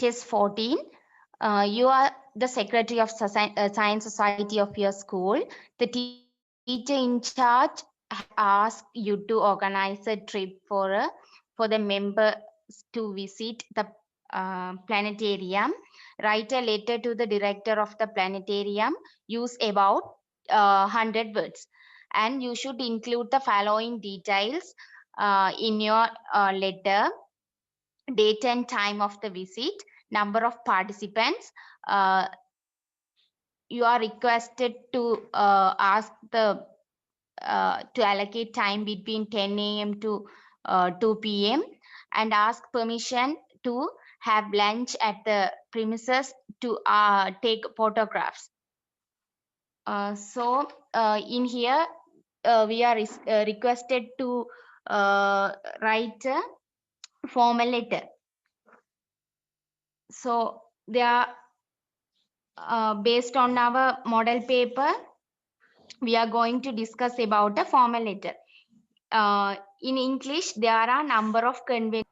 Test 14. You are the secretary of science society of your school. The teacher in charge asked you to organize a trip for the members to visit the planetarium. Write a letter to the director of the planetarium. Use about 100 words, and you should include the following details in your letter: date and time of the visit, number of participants. uh, you are requested to ask the to allocate time between 10 a.m. to 2 p.m. and ask permission to have lunch at the premises to take photographs. In here, we are requested to write a formal letter. So they are based on our model paper. We are going to discuss about a formal letter. In English, there are a number of conventions.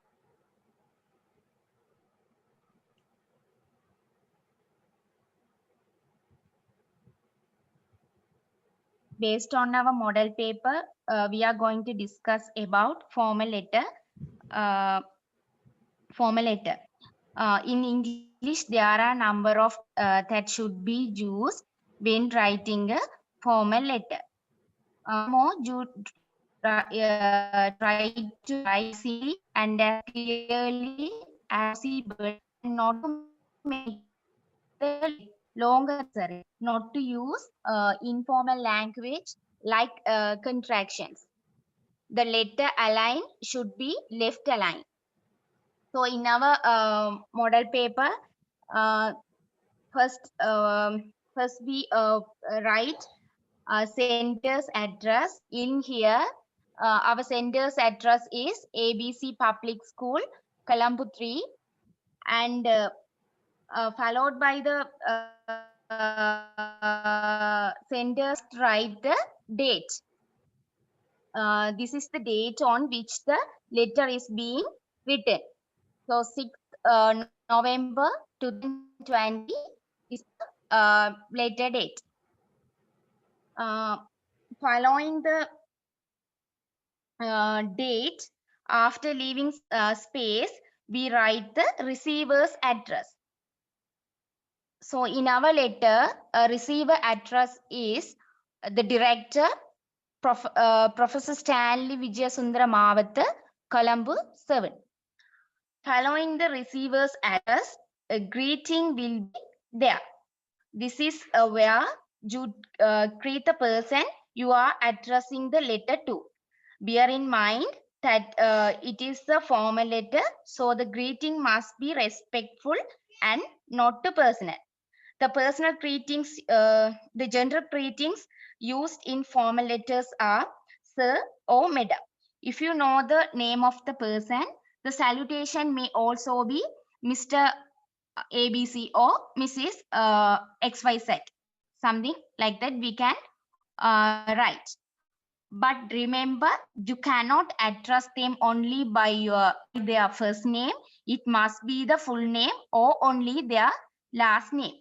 Based on our model paper, we are going to discuss about formal letter. In English, there are a number of that should be used when writing a formal letter. More you try to write simply and as clearly as possible, not to make the longer necessary, not to use informal language like contractions. The letter align should be left aligned. So in our model paper, first we write center's address. In here, our center's address is ABC Public School, Colombo 3, and followed by the center's write the date. This is the date on which the letter is being written. So 6th November 2020 is the letter date. Following the date, after leaving space, we write the receiver's address. So in our letter, receiver address is the director, Professor Stanley Vijayasundara Mavath, Colombo 7. Following the receiver's address, a greeting will be there. This is where you greet the person you are addressing the letter to. Bear in mind that it is a formal letter, so the greeting must be respectful and not too personal. The personal greetings, the general greetings used in formal letters are sir or madam. If you know the name of the person, the salutation may also be Mr. ABC or Mrs. XYZ. Something like that we can write. But remember, you cannot address them only by their first name. It must be the full name or only their last name.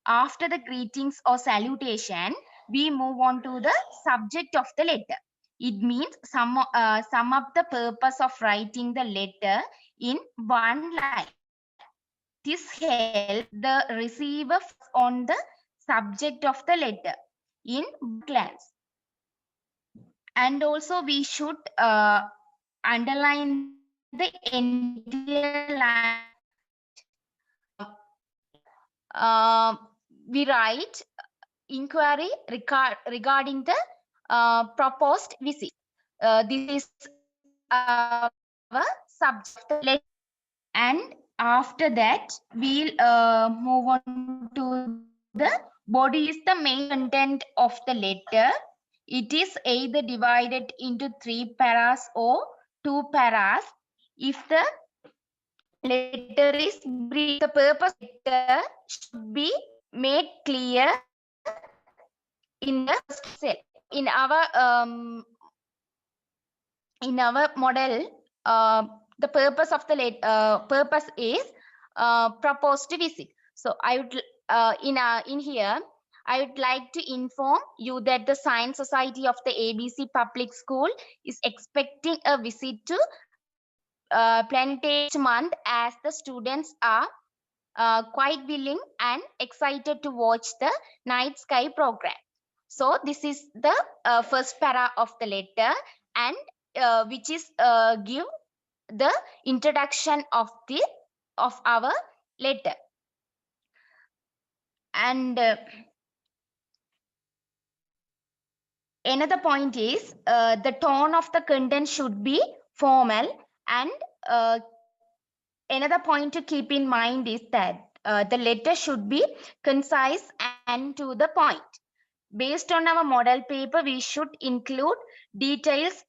After the greetings or salutation, we move on to the subject of the letter. It means sum up the purpose of writing the letter in one line. This helps the receiver on the subject of the letter in glance. And also we should underline the entire line. We write inquiry regarding the proposed visit. This is our subject, and after that we'll move on to the body. Is the main content of the letter. It is either divided into 3 paras or 2 paras. If the letter is brief, the purpose of the letter should be made clear in the cell. In our model, the purpose of the purpose is proposed to visit. So I would in here I would like to inform you that the Science Society of the ABC Public School is expecting a visit to Planetary Month, as the students are quite willing and excited to watch the night sky program. So this is the first para of the letter, and which is give the introduction of our letter. And another point is the tone of the content should be formal, and uh, another point to keep in mind is that the letter should be concise and to the point. Based on our model paper, we should include details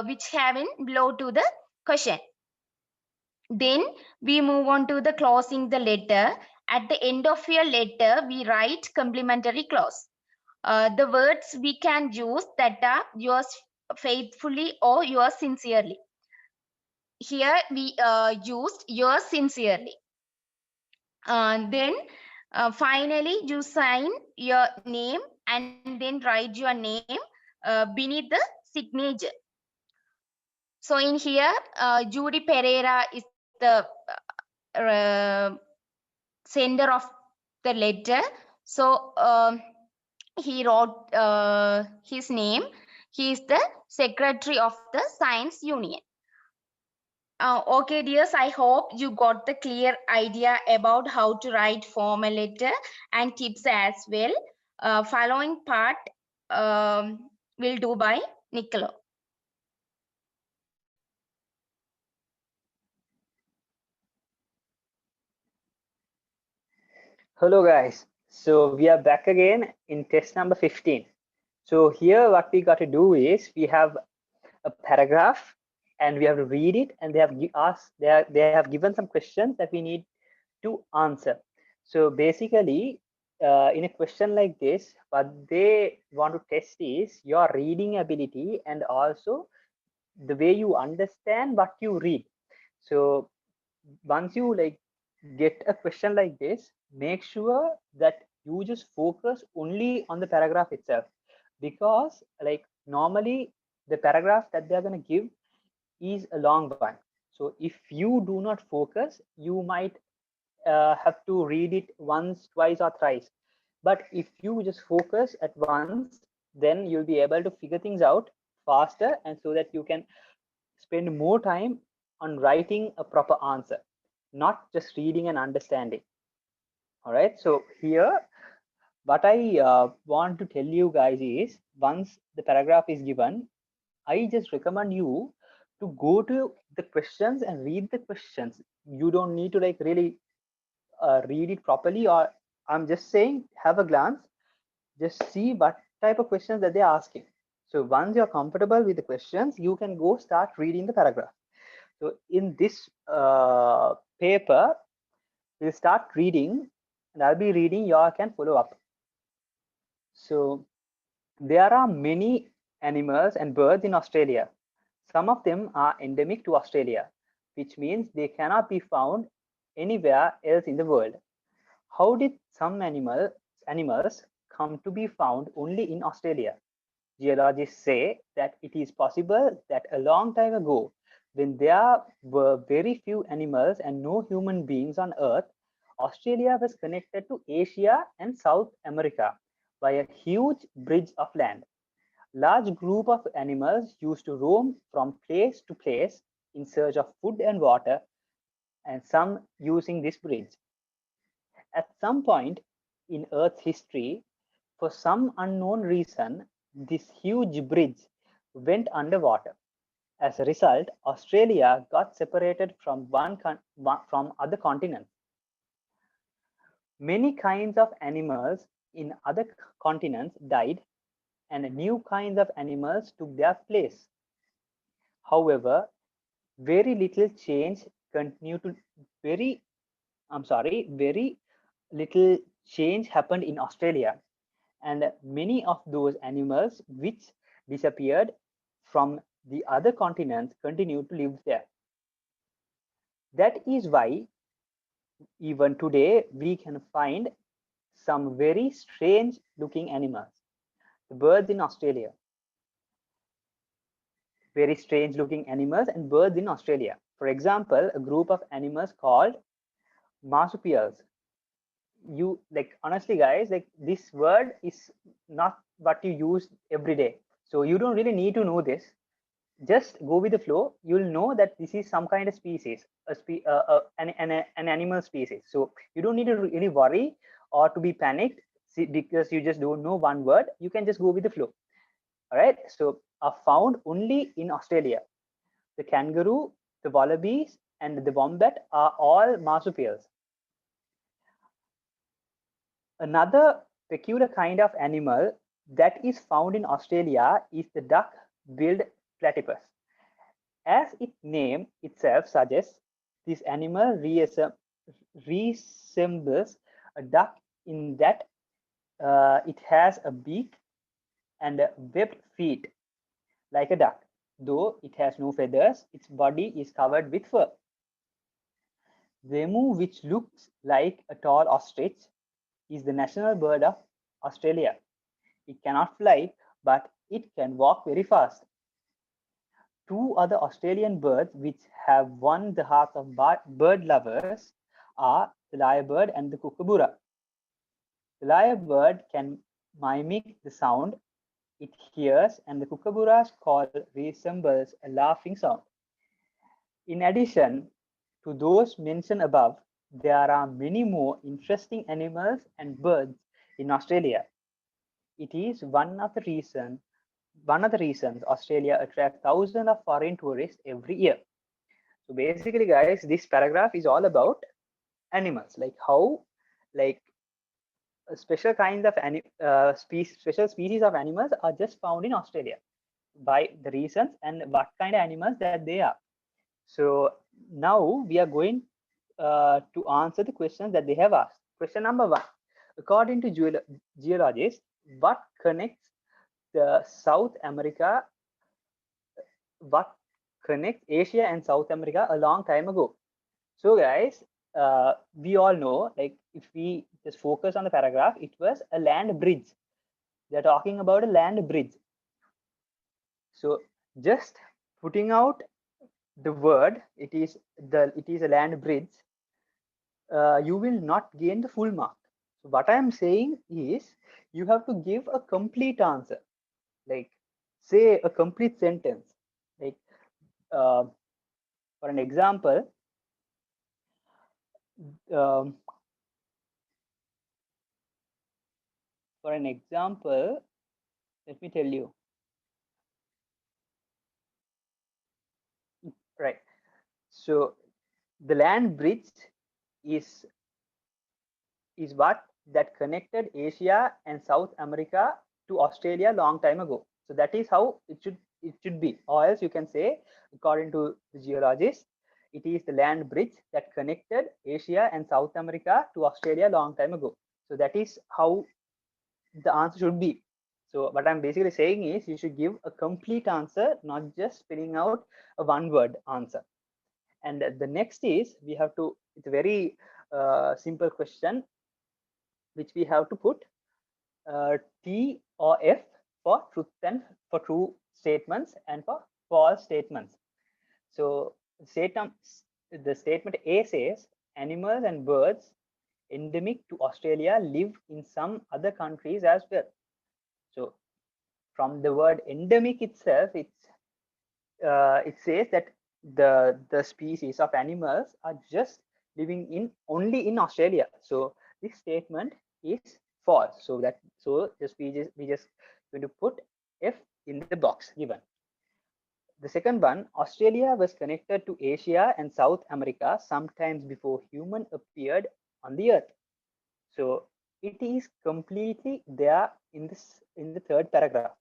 which have in below to the question. Then we move on to the closing the letter. At the end of your letter, we write complimentary clause. The words we can use that are yours faithfully or yours sincerely. Here we used yours sincerely. Then finally, you sign your name and then write your name beneath the signature. So in here, Judy Pereira is the sender of the letter. So he wrote his name. He is the secretary of the Science Union. Okay, dears, I hope you got the clear idea about how to write formal letter and tips as well. Following part will do by Nicolo. Hello guys, so we are back again in test number 15. So here what we got to do is we have a paragraph and we have to read it, and they have given some questions that we need to answer. So basically in a question like this, what they want to test is your reading ability and also the way you understand what you read. So once you like get a question like this, make sure that you just focus only on the paragraph itself, because like normally the paragraph that they're going to give is a long one. So if you do not focus, you might have to read it once, twice, or thrice. But if you just focus at once, then you'll be able to figure things out faster, and so that you can spend more time on writing a proper answer, not just reading and understanding. All right, so here what I want to tell you guys is, once the paragraph is given, I just recommend you to go to the questions and read the questions. You don't need to like really read it properly, or I'm just saying have a glance, just see what type of questions that they're asking. So once you're comfortable with the questions, you can go start reading the paragraph. So in this paper, we'll start reading, and I'll be reading, you all can follow up. So there are many animals and birds in Australia. Some of them are endemic to Australia, which means they cannot be found anywhere else in the world. How did some animals come to be found only in Australia? Geologists say that it is possible that a long time ago, when there were very few animals and no human beings on Earth, Australia was connected to Asia and South America by a huge bridge of land. Large group of animals used to roam from place to place in search of food and water, and some using this bridge. At some point in Earth's history, for some unknown reason, this huge bridge went underwater. As a result, Australia got separated from from other continents. Many kinds of animals in other continents died, and new kinds of animals took their place. However, very little change continued to very little change happened in Australia, and many of those animals which disappeared from the other continents continue to live there. That is why even today, we can find some very strange looking animals. The birds in Australia, very strange looking animals and birds in Australia. For example, a group of animals called marsupials. You like honestly, guys, like this word is not what you use every day. So you don't really need to know this. Just go with the flow. You'll know that this is some kind of species, an animal species. So you don't need to really worry or to be panicked because you just don't know one word. You can just go with the flow. All right. So are found only in Australia. The kangaroo, the wallabies, and the wombat are all marsupials. Another peculiar kind of animal that is found in Australia is the duck-billed platypus. As its name itself suggests, this animal resembles a duck in that it has a beak and webbed feet like a duck. Though it has no feathers, its body is covered with fur. The emu, which looks like a tall ostrich, is the national bird of Australia. It cannot fly, but it can walk very fast. Two other Australian birds which have won the hearts of bird lovers are the lyrebird and the kookaburra. The lyrebird can mimic the sound it hears, and the kookaburra's call resembles a laughing sound. In addition to those mentioned above, there are many more interesting animals and birds in Australia. It is one of the reasons Australia attracts thousands of foreign tourists every year. So basically, guys, this paragraph is all about animals, like how, like special kinds of special species of animals are just found in Australia by the reasons and what kind of animals that they are. So now we are going to answer the questions that they have asked. Question number one: according to geologists, what connects the South America, what connects Asia and South America a long time ago? So guys, we all know, like if we just focus on the paragraph, it was a land bridge. They're talking about a land bridge. So just putting out the word, it is a land bridge, you will not gain the full mark. So what I am saying is you have to give a complete answer, like say a complete sentence. Like uh, for an example, um, for an example, let me tell you. Right. So the land bridge is is what that connected Asia and South America to Australia long time ago. So that is how it should be. Or else you can say, according to the geologists, it is the land bridge that connected Asia and South America to Australia long time ago. So that is how the answer should be. So what I'm basically saying is you should give a complete answer, not just spelling out a one word answer. And the next is we have to, it's a very simple question which we have to put T or F for truth and for true statements and for false statements. So the statement A says animals and birds endemic to Australia live in some other countries as well. So from the word endemic itself, it says that the species of animals are just living in only in Australia. So this statement is false. So we just going to put F in the box given. The second one, Australia was connected to Asia and South America sometimes before human appeared on the earth. So it is completely there in the third paragraph.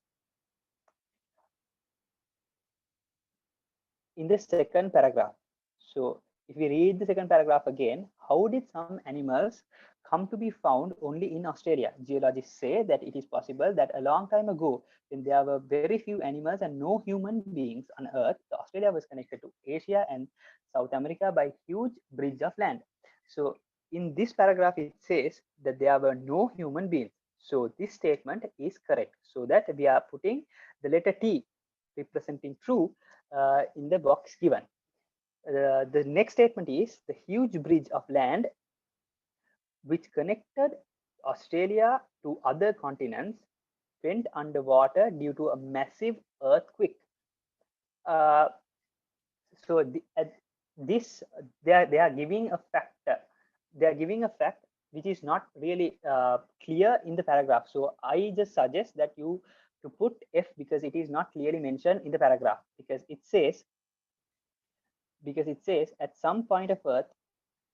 In the second paragraph. So if we read the second paragraph again, how did some animals come to be found only in Australia? Geologists say that it is possible that a long time ago, when there were very few animals and no human beings on Earth, Australia was connected to Asia and South America by huge bridge of land. So in this paragraph, it says that there were no human beings. So this statement is correct. So that we are putting the letter T representing true in the box given. The next statement is the huge bridge of land which connected Australia to other continents went underwater due to a massive earthquake. Uh, so this they are giving a factor. They are giving a fact which is not really clear in the paragraph. So I just suggest that you to put F because it is not clearly mentioned in the paragraph, because it says at some point of Earth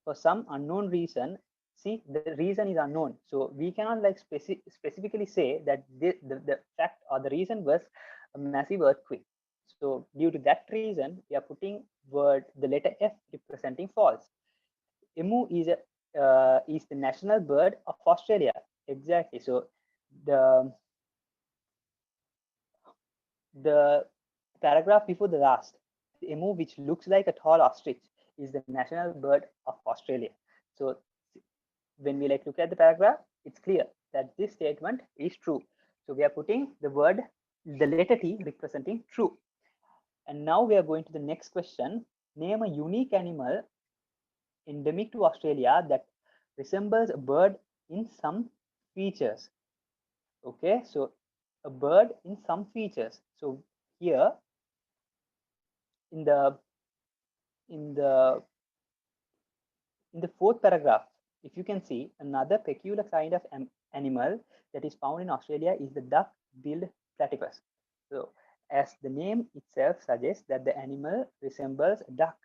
for some unknown reason. See, the reason is unknown, so we cannot like specifically say that the fact or the reason was a massive earthquake. So due to that reason, we are putting the letter F representing false. Emu is the national bird of Australia. Exactly. So the the paragraph before the last, the emu, which looks like a tall ostrich, is the national bird of Australia. So when we like look at the paragraph, it's clear that this statement is true. So we are putting the letter T representing true. And now we are going to the next question. Name a unique animal endemic to Australia that resembles a bird in some features. Okay, so a bird in some features. So here in the in the in the fourth paragraph, if you can see, another peculiar kind of animal that is found in Australia is the duck-billed platypus. So as the name itself suggests that the animal resembles a duck,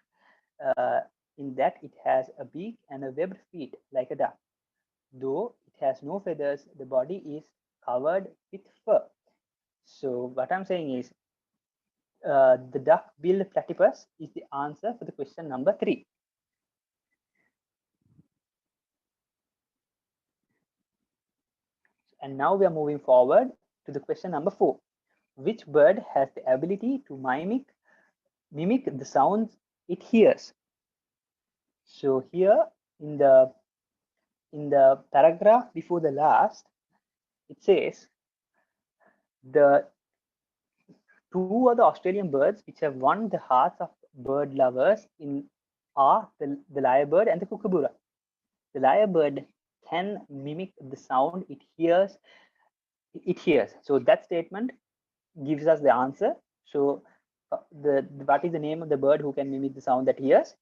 uh, in that it has a beak and a webbed feet like a duck. Though it has no feathers, the body is covered with fur. So what I'm saying is the duck-billed platypus is the answer for the question number 3. And now we are moving forward to the question number 4. Which bird has the ability to mimic the sounds it hears? So here in the paragraph before the last, it says the two other Australian birds which have won the hearts of bird lovers are the lyrebird and the kookaburra. The lyrebird can mimic the sound it hears. So that statement gives us the answer. So what is the name of the bird who can mimic the sound that hears?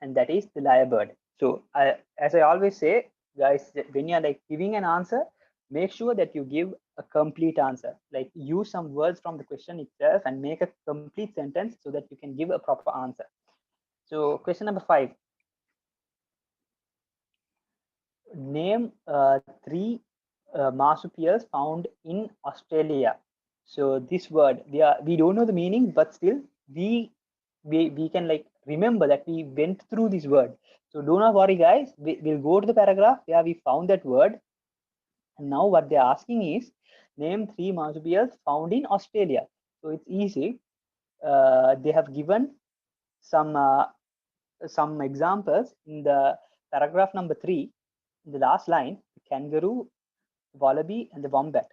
And that is the lyrebird. So as I always say, guys, when you're like giving an answer, make sure that you give a complete answer. Like use some words from the question itself and make a complete sentence so that you can give a proper answer. So question number 5. Name 3 marsupials found in Australia. So this word, we don't know the meaning, but still we can like remember that we went through this word. So do not worry, guys. We'll go to the paragraph where we found that word. And now what they're asking is name 3 marsupials found in Australia. So it's easy. They have given some examples in the paragraph number 3. In the last line, the kangaroo, wallaby, and the wombat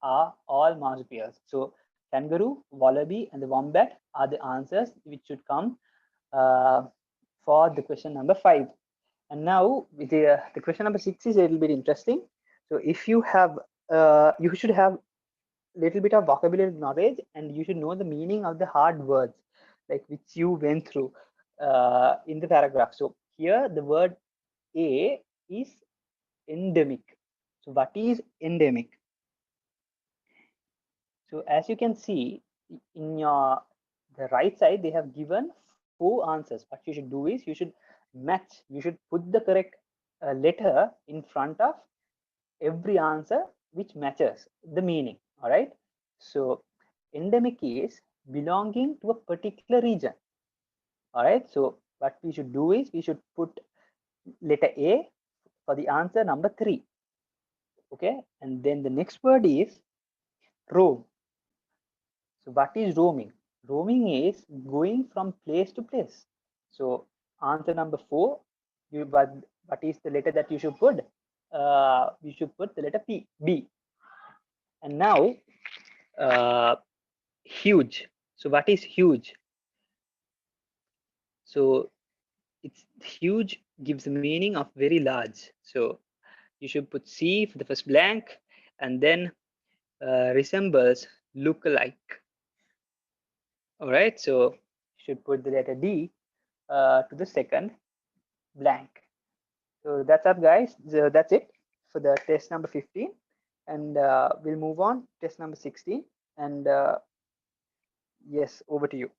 are all marsupials. So kangaroo, wallaby, and the wombat are the answers which should come for the question number 5. And now the question number 6 is a little bit interesting. So if you have, you should have a little bit of vocabulary knowledge, and you should know the meaning of the hard words like which you went through in the paragraph. So here the word A is endemic. So what is endemic? So as you can see in the right side, they have given 4 answers. What you should do is you should match. You should put the correct letter in front of every answer which matches the meaning. All right. So endemic is belonging to a particular region. All right. So what we should do is we should put letter A for the answer number 3. Okay. And then the next word is roam. So what is roaming? Roaming is going from place to place. So answer number 4, what is the letter that you should put? You should put the letter B. And now huge. So what is huge? So it's huge gives the meaning of very large. So you should put C for the first blank, and then resembles, look alike. All right, so you should put the letter D to the second blank. So that's up, guys. So that's it for the test number 15, and we'll move on test number 16. And yes, over to you.